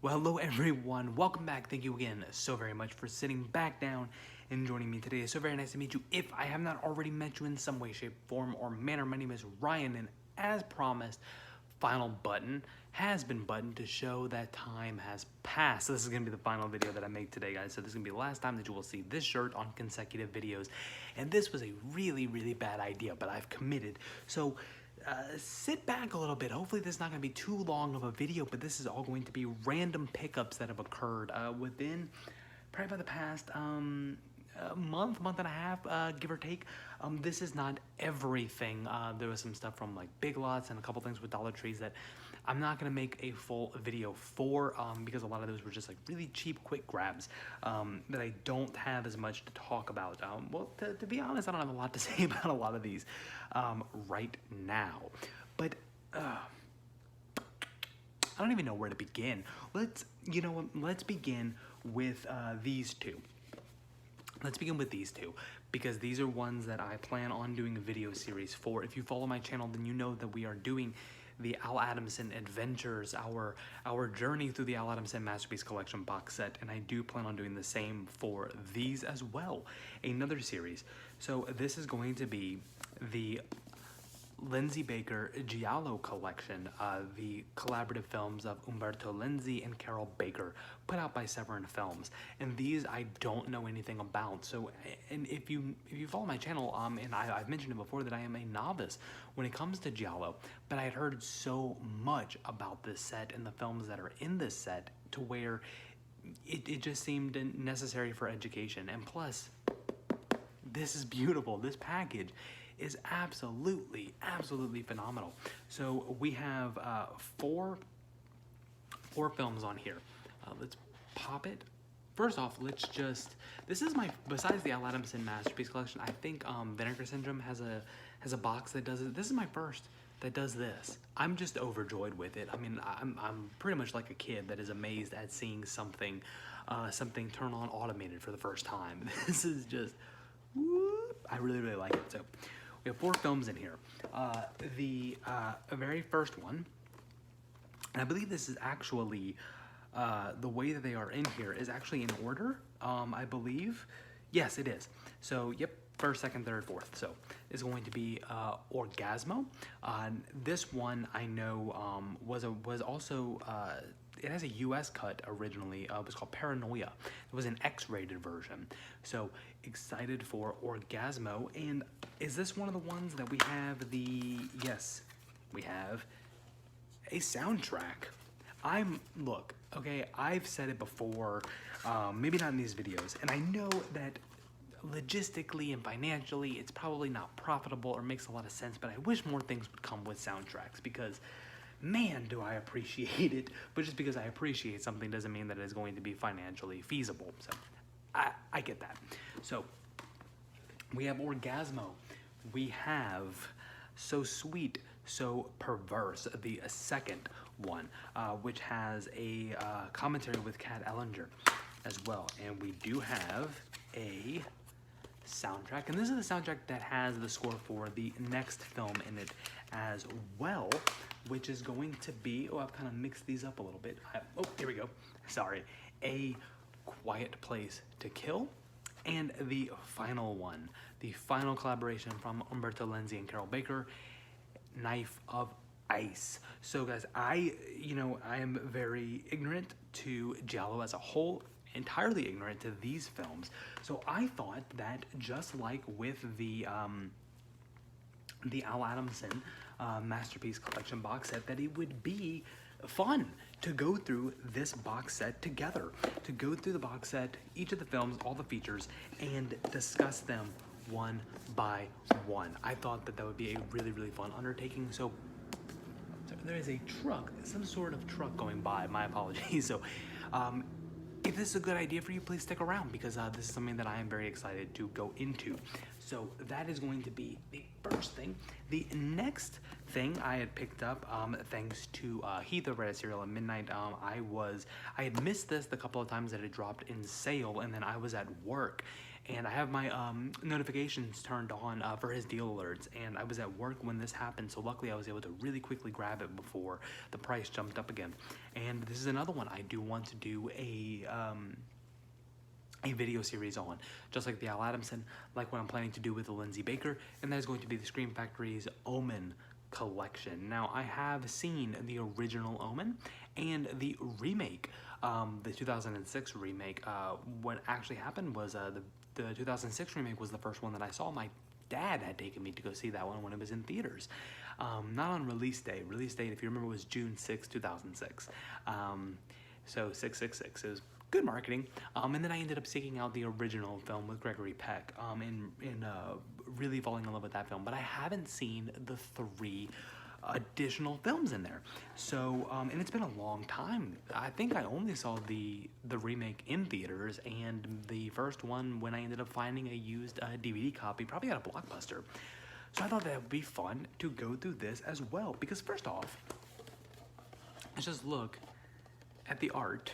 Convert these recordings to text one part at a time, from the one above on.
Well, hello everyone, welcome back. Thank you again so very much for sitting back down and joining me today. It's so very nice to meet you. If I have not already met you in some way, shape, form, or manner, my name is Ryan, and as promised, final button has been buttoned to show that time has passed. So this is gonna be the final video that I make today, guys. So this is gonna be the last time that you will see this shirt on consecutive videos. And this was a really, really bad idea, but I've committed. So sit back a little bit. Hopefully this is not going to be too long of a video, but this is all going to be random pickups that have occurred within probably by the past month and a half, give or take. This is not everything. There was some stuff from like Big Lots and a couple things with Dollar Trees that I'm not going to make a full video for because a lot of those were just like really cheap, quick grabs that I don't have as much to talk about. Well, to be honest, I don't have a lot to say about a lot of these right now. But I don't even know where to begin. Let's begin with these two. Let's begin with these two, because these are ones that I plan on doing a video series for. If you follow my channel, then you know that we are doing the Al Adamson Adventures, our journey through the Al Adamson Masterpiece Collection box set, and I do plan on doing the same for these as well, another series. So this is going to be the Lindsey Baker Giallo collection, the collaborative films of Umberto Lindsey and Carol Baker, put out by Severin Films. And these I don't know anything about. So, and if you follow my channel, and I've mentioned it before that I am a novice when it comes to Giallo, but I had heard so much about this set and the films that are in this set to where it just seemed necessary for education. And plus, this is beautiful. This package is absolutely phenomenal. So we have four films on here. Let's pop it. First off, this is my, besides the Al Adamson Masterpiece Collection, I think Vinegar Syndrome has a box that does it. This is my first that does this. I'm just overjoyed with it. I mean, I'm pretty much like a kid that is amazed at seeing something turn on automated for the first time. This is just, whoop, I really like it. So we have four films in here. The very first one, and I believe this is actually, the way that they are in here is actually in order, I believe. Yes, it is. So, yep, first, second, third, fourth. So, it's going to be Orgasmo. This one I know was also, it has a US cut originally. It was called Paranoia. It was an X-rated version. So, excited for Orgasmo. And is this one of the ones that we have yes, we have a soundtrack. Look, okay, I've said it before, maybe not in these videos, and I know that logistically and financially it's probably not profitable or makes a lot of sense, but I wish more things would come with soundtracks, because man, do I appreciate it. But just because I appreciate something doesn't mean that it's going to be financially feasible. So I get that. So we have Orgasmo. We have So Sweet, So Perverse, the second one, which has a commentary with Kat Ellinger as well. And we do have a soundtrack, and this is the soundtrack that has the score for the next film in it as well, which is going to be, I've kind of mixed these up a little bit. Here we go. Sorry. A Quiet Place to Kill. And the final one, the final collaboration from Umberto Lindsey and Carol Baker, Knife of Ice. So guys, I am very ignorant to Giallo as a whole, entirely ignorant to these films. So I thought that just like with the Al Adamson Masterpiece Collection box set, that it would be fun to go through this box set together, to go through the box set, each of the films, all the features, and discuss them one by one. I thought that would be a really fun undertaking. So there is a truck, some sort of truck going by, my apologies. So if this is a good idea for you, please stick around, because this is something that I am very excited to go into. So that is going to be the first thing. The next thing I had picked up, thanks to Heath over at Serial at Midnight. I had missed this the couple of times that it dropped in sale, and then I was at work, and I have my notifications turned on for his deal alerts, and I was at work when this happened, so luckily I was able to really quickly grab it before the price jumped up again. And this is another one I do want to do a video series on, just like the Al Adamson, like what I'm planning to do with the Lindsey Baker, and that is going to be the Scream Factory's Omen collection. Now, I have seen the original Omen and the remake, the 2006 remake. What actually happened was the 2006 remake was the first one that I saw. My dad had taken me to go see that one when it was in theaters. Not on release day. Release date, if you remember, was June 6, 2006. So 666. It was good marketing. And then I ended up seeking out the original film with Gregory Peck, and really falling in love with that film. But I haven't seen the 3 additional films in there. So, and it's been a long time. I think I only saw the remake in theaters, and the first one when I ended up finding a used DVD copy, probably at a Blockbuster. So I thought that would be fun to go through this as well, because first off, let's just look at the art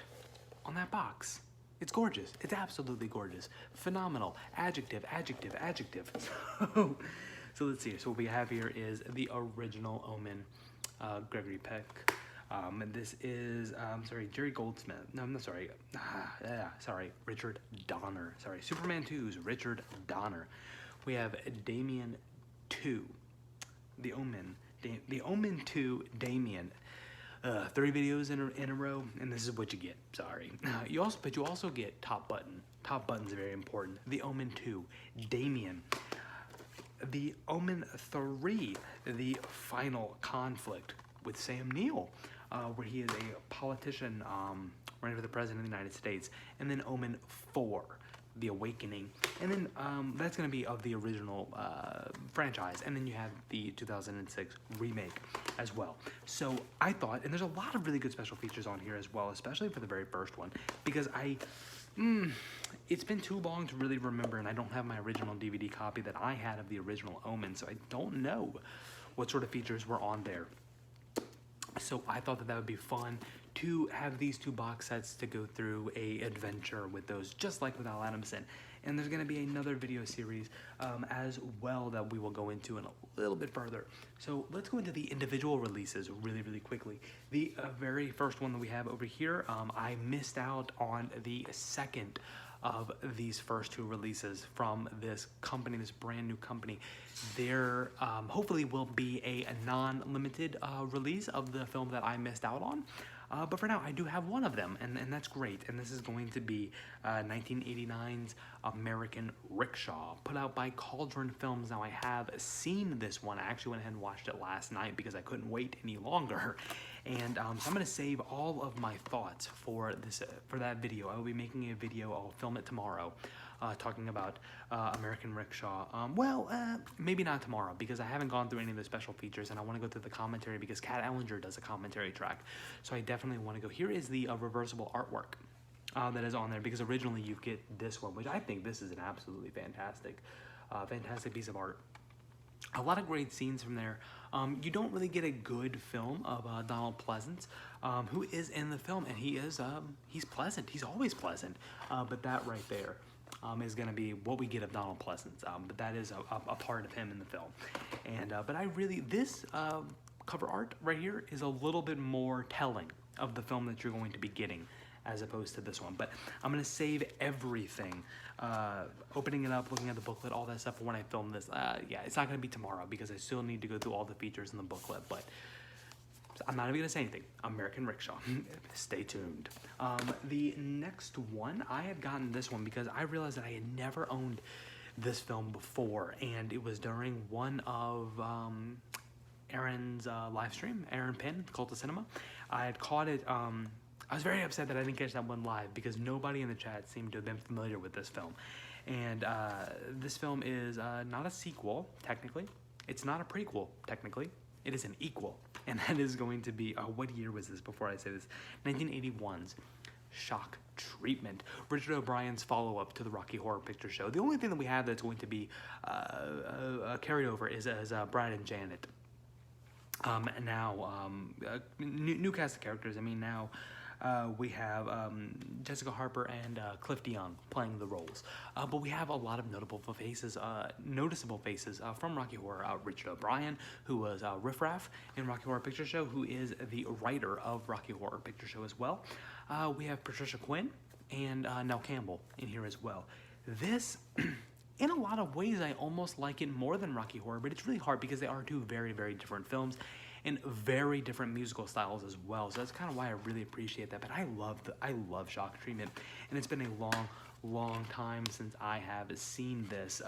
on that box. It's gorgeous. It's absolutely gorgeous. Phenomenal. Adjective, adjective, adjective. So let's see. So what we have here is the original Omen, Gregory Peck. And this is, Jerry Goldsmith. No, I'm not sorry. Richard Donner. Sorry, Superman 2's Richard Donner. We have Damien 2, the Omen. The Omen 2, Damien. 3 videos in a row, and this is what you get. Sorry. You also get Top Button. Top Button's very important. The Omen 2, Damien. The Omen 3, The Final Conflict with Sam Neill, where he is a politician running for the president of the United States. And then Omen 4, The Awakening. And then that's going to be of the original franchise. And then you have the 2006 remake as well. So I thought, and there's a lot of really good special features on here as well, especially for the very first one, because it's been too long to really remember, and I don't have my original DVD copy that I had of the original Omen, so I don't know what sort of features were on there. So I thought that would be fun to have these 2 box sets to go through a adventure with those, just like with Al Adamson. And there's going to be another video series as well that we will go into in a little bit further. So let's go into the individual releases really, really quickly. The very first one that we have over here, I missed out on the second of these first 2 releases from this company, this brand new company. There hopefully will be a non-limited release of the film that I missed out on. But for now, I do have one of them, and that's great. And this is going to be 1989's American Rickshaw, put out by Cauldron Films. Now, I have seen this one. I actually went ahead and watched it last night because I couldn't wait any longer. And so I'm going to save all of my thoughts for that video. I will be making a video. I'll film it tomorrow. Talking about American Rickshaw. Maybe not tomorrow, because I haven't gone through any of the special features, and I want to go through the commentary because Kat Ellinger does a commentary track. So I definitely want to go. Here is the reversible artwork that is on there, because originally you get this one, which I think this is an absolutely fantastic piece of art. A lot of great scenes from there. You don't really get a good film of Donald Pleasance, who is in the film, and he's pleasant. He's always pleasant. But that right there is going to be what we get of Donald Pleasance. But that is a part of him in the film. And but this cover art right here is a little bit more telling of the film that you're going to be getting, as opposed to this one. But I'm going to save everything, opening it up, looking at the booklet, all that stuff for when I film this. Yeah, it's not going to be tomorrow because I still need to go through all the features in the booklet, but I'm not even going to say anything. American Rickshaw. Stay tuned. The next one, I had gotten this one because I realized that I had never owned this film before, and it was during one of Aaron's live stream, Aaron Penn, Cult of Cinema. I had caught it. I was very upset that I didn't catch that one live because nobody in the chat seemed to have been familiar with this film. And this film is not a sequel, technically. It's not a prequel, technically. It is an equal. And that is going to be, what year was this before I say this? 1981's Shock Treatment. Richard O'Brien's follow-up to the Rocky Horror Picture Show. The only thing that we have that's going to be carried over is as Brad and Janet. And now, new cast of characters. I mean, now We have Jessica Harper and Cliff DeYoung playing the roles. But we have a lot of noticeable faces from Rocky Horror. Richard O'Brien, who was Riff Raff in Rocky Horror Picture Show, who is the writer of Rocky Horror Picture Show as well. We have Patricia Quinn and Nell Campbell in here as well. This, in a lot of ways, I almost like it more than Rocky Horror, but it's really hard because they are two very, very different films and very different musical styles as well. So that's kind of why I really appreciate that. But I love Shock Treatment, and it's been a long time since I have seen this.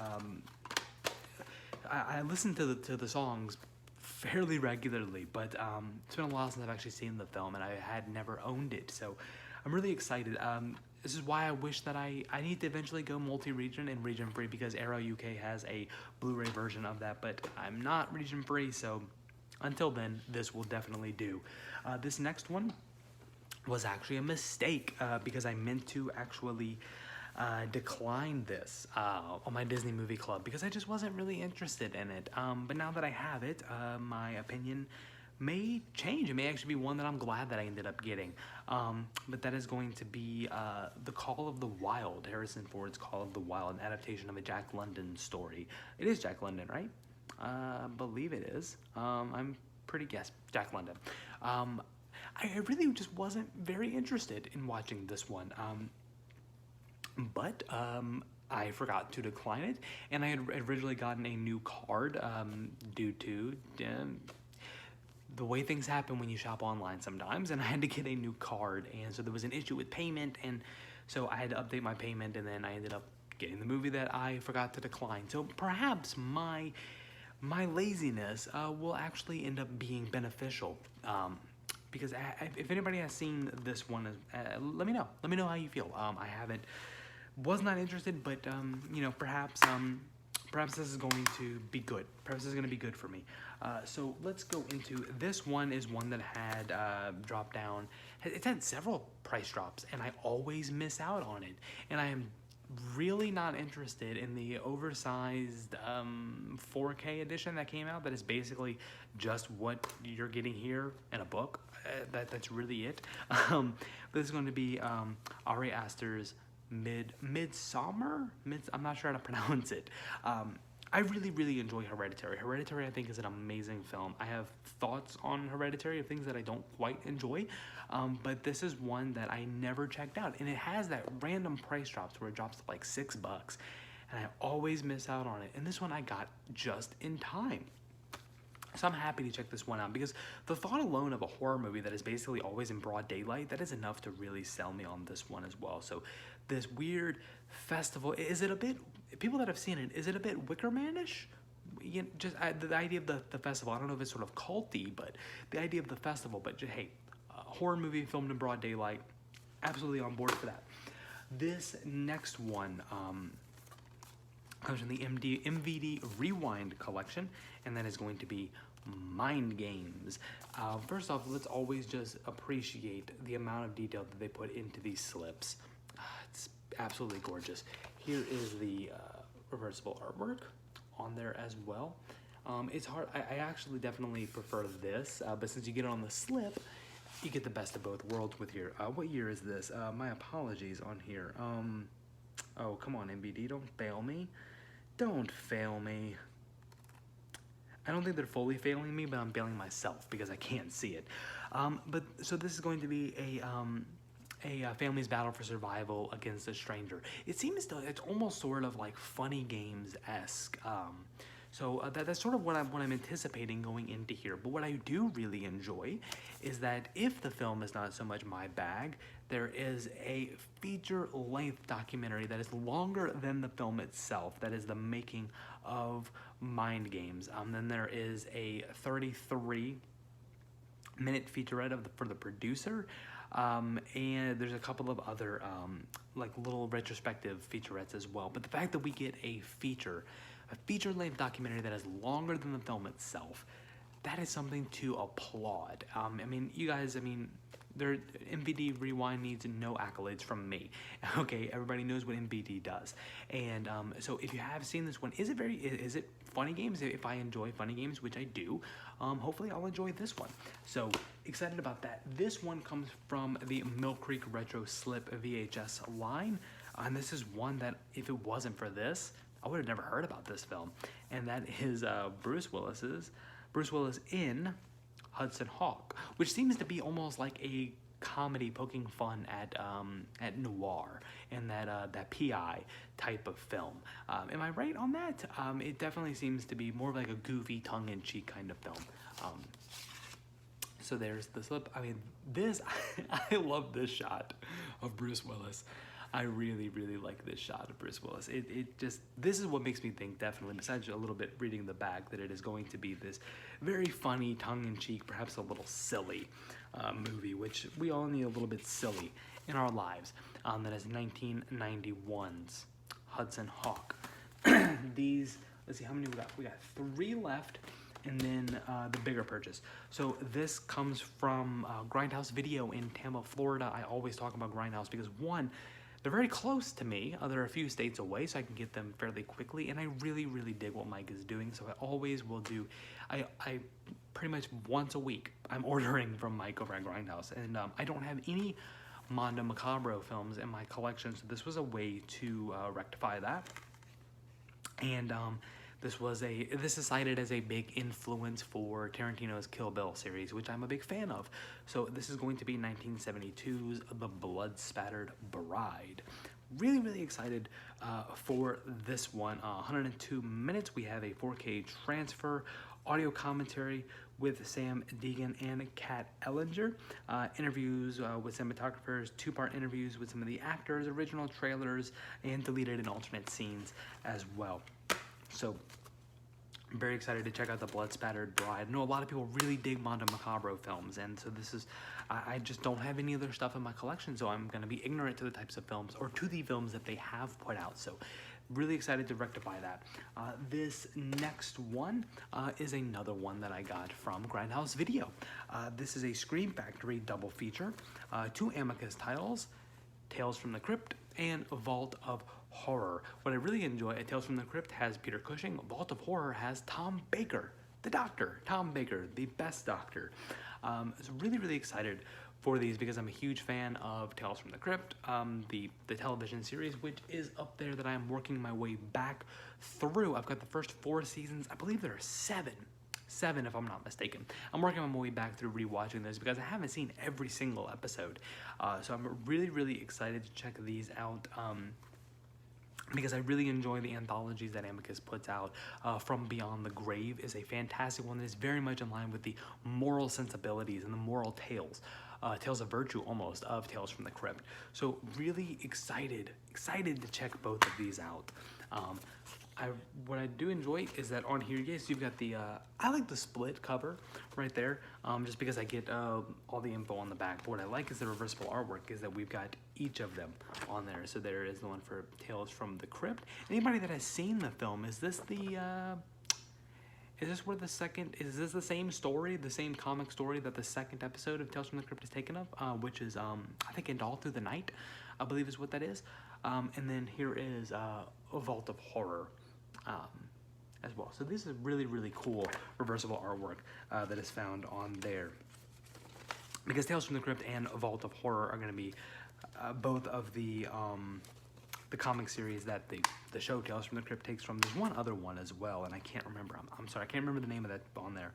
I listen to the songs fairly regularly, but it's been a while since I've actually seen the film, and I had never owned it. So I'm really excited. This is why I wish that I need to eventually go multi-region and region-free, because Arrow UK has a Blu-ray version of that, but I'm not region-free, so until then, this will definitely do. This next one was actually a mistake, because I meant to actually decline this on my Disney Movie Club, because I just wasn't really interested in it. But now that I have it, my opinion may change. It may actually be one that I'm glad that I ended up getting. But that is going to be The Call of the Wild, Harrison Ford's Call of the Wild, an adaptation of a Jack London story. It is Jack London, right? I believe it is. I'm pretty Jack London. I really just wasn't very interested in watching this one. But I forgot to decline it, and I had originally gotten a new card due to the way things happen when you shop online sometimes, and I had to get a new card, and so there was an issue with payment, and so I had to update my payment, and then I ended up getting the movie that I forgot to decline. So perhaps my laziness will actually end up being beneficial, because if anybody has seen this one, let me know. Let me know how you feel. Was not interested, but you know, perhaps this is going to be good. Perhaps this is going to be good for me. So let's go into this one. Is one that had dropped down. It's had several price drops, and I always miss out on it. And I am really not interested in the oversized 4K edition that came out. That is basically just what you're getting here in a book. That's really it. This is going to be Ari Aster's Midsummer? I'm not sure how to pronounce it. I really enjoy Hereditary. Hereditary, I think, is an amazing film. I have thoughts on Hereditary of things that I don't quite enjoy, but this is one that I never checked out, and it has that random price drops where it drops to like $6, and I always miss out on it, and this one I got just in time. So I'm happy to check this one out, because the thought alone of a horror movie that is basically always in broad daylight, that is enough to really sell me on this one as well. So this weird festival, is it a bit, people that have seen it, is it a bit Wicker Man-ish? You know, just the idea of the festival, I don't know if it's sort of culty, but the idea of the festival, but just, hey, a horror movie filmed in broad daylight, absolutely on board for that. This next one comes from the MVD Rewind collection, and that is going to be Mind Games. First off, let's always just appreciate the amount of detail that they put into these slips. It's absolutely gorgeous. Here is the reversible artwork on there as well. It's hard. I actually definitely prefer this, but since you get it on the slip, you get the best of both worlds with your, what year is this? My apologies on here. Oh, come on, MVD, don't fail me. Don't fail me. I don't think they're fully failing me, but I'm failing myself because I can't see it. But so this is going to be a family's battle for survival against a stranger. It seems to, it's almost sort of like Funny Games-esque. So that's sort of what I'm anticipating going into here. But what I do really enjoy is that if the film is not so much my bag, there is a feature-length documentary that is longer than the film itself. That is the making of Mind Games. Then there is a 33-minute featurette for the producer. And there's a couple of other like little retrospective featurettes as well. But the fact that we get a feature-length documentary that is longer than the film itself, that is something to applaud. I mean, you guys, I mean, their MVD Rewind needs no accolades from me. Okay, everybody knows what MVD does. And so if you have seen this one, is it funny games? If I enjoy funny games, which I do, hopefully I'll enjoy this one. So excited about that. This one comes from the Mill Creek Retro Slip VHS line. And this is one that, if it wasn't for this, I would have never heard about this film. And that is Bruce Willis in Hudson Hawk, which seems to be almost like a comedy poking fun at noir and that PI type of film. Am I right on that? It definitely seems to be more of like a goofy, tongue-in-cheek kind of film. So there's the slip. I mean, this, I love this shot of Bruce Willis. I really, really like this shot of Bruce Willis. It just, this is what makes me think, definitely, besides a little bit reading the back, that it is going to be this very funny, tongue-in-cheek, perhaps a little silly movie, which we all need a little bit silly in our lives. That is 1991's Hudson Hawk. These, let's see, how many we got? We got 3 left, and then the bigger purchase. So this comes from Grindhouse Video in Tampa, Florida. I always talk about Grindhouse because, one, they're very close to me. They're a few states away, so I can get them fairly quickly, and I really, really dig what Mike is doing, so I always will do. I pretty much once a week, I'm ordering from Mike over at Grindhouse, and I don't have any Mondo Macabro films in my collection, so this was a way to rectify that. And this is cited as a big influence for Tarantino's Kill Bill series, which I'm a big fan of. So this is going to be 1972's The Blood-Spattered Bride. Really, really excited for this one. 102 minutes. We have a 4K transfer, audio commentary with Sam Deegan and Kat Ellinger, interviews with cinematographers, 2-part interviews with some of the actors, original trailers, and deleted and alternate scenes as well. So, I'm very excited to check out The Blood-Spattered Bride. I know a lot of people really dig Mondo Macabro films, and so this is, I just don't have any other stuff in my collection, so I'm going to be ignorant to the types of films, or to the films that they have put out, so really excited to rectify that. This next one is another one that I got from Grindhouse Video. This is a Scream Factory double feature, 2 Amicus titles, Tales from the Crypt and Vault of Horror. What I really enjoy at Tales from the Crypt has Peter Cushing. Vault of Horror has Tom Baker, the doctor. Tom Baker, the best doctor. So really, really excited for these because I'm a huge fan of Tales from the Crypt, the television series, which is up there that I'm working my way back through. I've got the first 4 seasons. I believe there are 7 if I'm not mistaken. I'm working my way back through rewatching this because I haven't seen every single episode. So I'm really, really excited to check these out. Because I really enjoy the anthologies that Amicus puts out. From Beyond the Grave is a fantastic one that is very much in line with the moral sensibilities and the moral tales, tales of virtue almost, of Tales from the Crypt. So really excited to check both of these out. What I do enjoy is that on here, yes, you've got the, I like the split cover right there, just because I get all the info on the back. But what I like is the reversible artwork, is that we've got each of them on there. So there is the one for Tales from the Crypt. Anybody that has seen the film, is this the, is this the same story, the same comic story that the second episode of Tales from the Crypt is taken up, which is, I think, And All Through the Night, I believe is what that is. And then here is A Vault of Horror. As well. So this is really, really cool reversible artwork that is found on there. Because Tales from the Crypt and A Vault of Horror are going to be both of the comic series that the show Tales from the Crypt takes from. There's one other one as well, and I can't remember. I'm sorry, I can't remember the name of that on there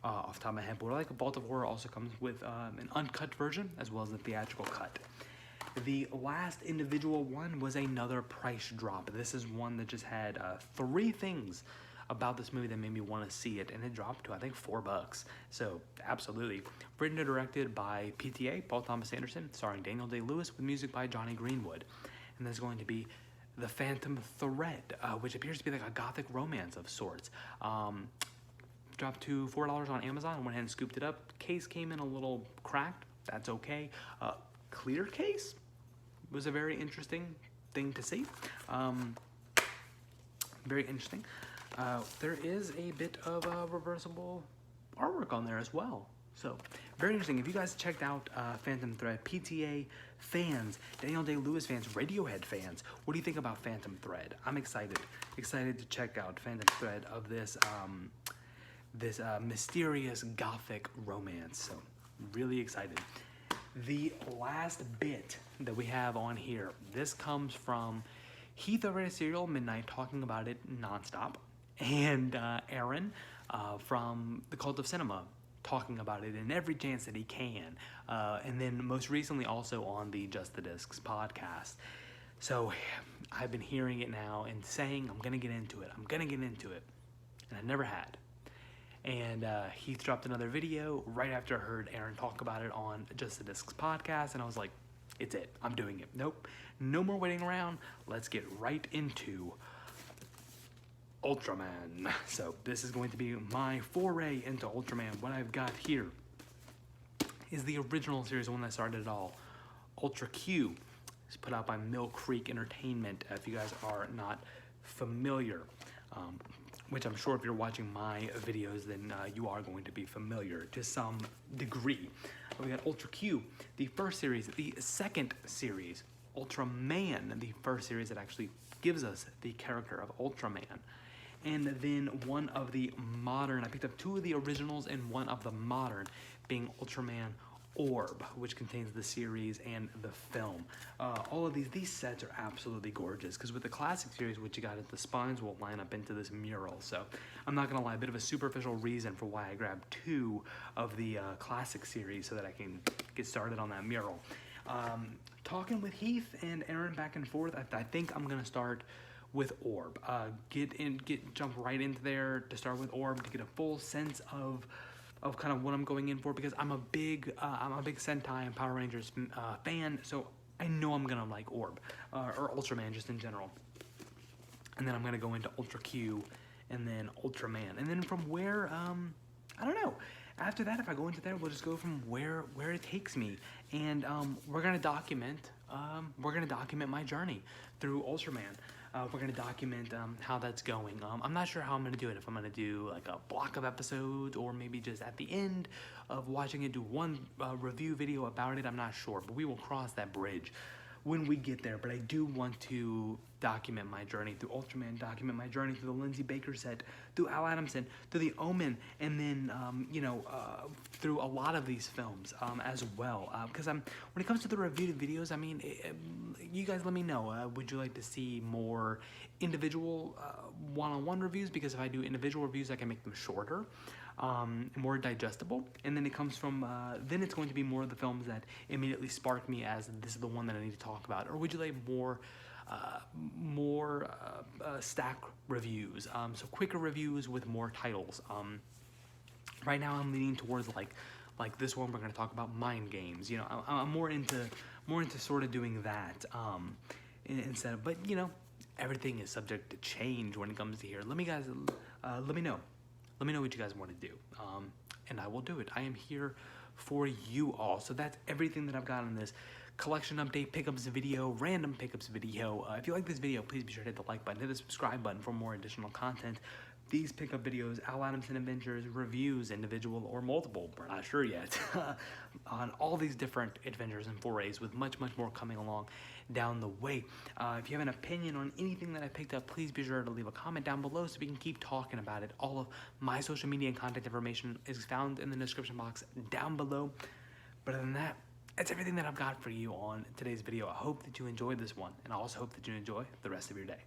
off the top of my head. But what I like, A Vault of Horror also comes with an uncut version as well as the theatrical cut. The last individual one was another price drop. This is one that just had 3 things about this movie that made me want to see it, and it dropped to, I think, $4. So, absolutely. Written and directed by PTA, Paul Thomas Anderson, starring Daniel Day-Lewis, with music by Johnny Greenwood. And there's going to be The Phantom Thread, which appears to be like a gothic romance of sorts. Dropped to $4 on Amazon. I went ahead and scooped it up. Case came in a little cracked. That's okay. Clear case was a very interesting thing to see. Very interesting. There is a bit of reversible artwork on there as well. So very interesting. If you guys checked out Phantom Thread, PTA fans, Daniel Day-Lewis fans, Radiohead fans, what do you think about Phantom Thread? I'm excited to check out Phantom Thread of this this mysterious gothic romance. So really excited. The last bit that we have on here, this comes from Heath over at Serial Midnight talking about it nonstop, and Aaron from the Cult of Cinema talking about it in every chance that he can, and then most recently also on the Just the Discs podcast. So I've been hearing it now and saying I'm gonna get into it, and I never had. And Heath dropped another video right after I heard Aaron talk about it on Just the Discs podcast, and I was like, it's it, I'm doing it. Nope, no more waiting around, let's get right into Ultraman. So this is going to be my foray into Ultraman. What I've got here is the original series, the one that started it all, Ultra Q. It's put out by Mill Creek Entertainment, if you guys are not familiar. Which I'm sure if you're watching my videos, then you are going to be familiar to some degree. We got Ultra Q, the first series. The second series, Ultraman, the first series that actually gives us the character of Ultraman. And then one of the modern, I picked up two of the originals and one of the modern, being Ultraman Orb, which contains the series and the film. All of these sets are absolutely gorgeous, because with the classic series, what you got is the spines will line up into this mural. So I'm not gonna lie, a bit of a superficial reason for why I grabbed two of the classic series so that I can get started on that mural. Talking with Heath and Aaron back and forth, I think I'm gonna start with Orb. Jump right into there to start with Orb to get a full sense of kind of what I'm going in for, because I'm a big Sentai and Power Rangers fan, so I know I'm gonna like Orb or Ultraman just in general. And then I'm gonna go into Ultra Q and then Ultraman, and then from where I don't know. After that, if I go into there, we'll just go from where it takes me, and we're gonna document my journey through Ultraman. We're gonna document how that's going. I'm not sure how I'm gonna do it. If I'm gonna do like a block of episodes, or maybe just at the end of watching it, do one review video about it. I'm not sure, but we will cross that bridge when we get there. But I do want to document my journey through Ultraman, document my journey through the Lindsey Baker set, through Al Adamson, through the Omen, and then through a lot of these films as well. Because when it comes to the reviewed videos, I mean, you guys let me know. Would you like to see more individual one-on-one reviews? Because if I do individual reviews, I can make them shorter, more digestible. And then it comes from, then it's going to be more of the films that immediately spark me as this is the one that I need to talk about. Or would you like more stack reviews, so quicker reviews with more titles? Right now I'm leaning towards like this one we're going to talk about, Mind Games. You know, I'm more into sort of doing that instead of, but you know, everything is subject to change when it comes to here. Let me know what you guys want to do, and I will do it. I am here for you all. So that's everything that I've got on this collection update pickups video, random pickups video. If you like this video, please be sure to hit the like button, hit the subscribe button for more additional content. These pickup videos, Al Adamson Adventures, reviews, individual or multiple, we're not sure yet, on all these different adventures and forays, with much more coming along down the way. If you have an opinion on anything that I picked up, please be sure to leave a comment down below so we can keep talking about it. All of my social media and contact information is found in the description box down below. But other than that, that's everything that I've got for you on today's video. I hope that you enjoyed this one, and I also hope that you enjoy the rest of your day.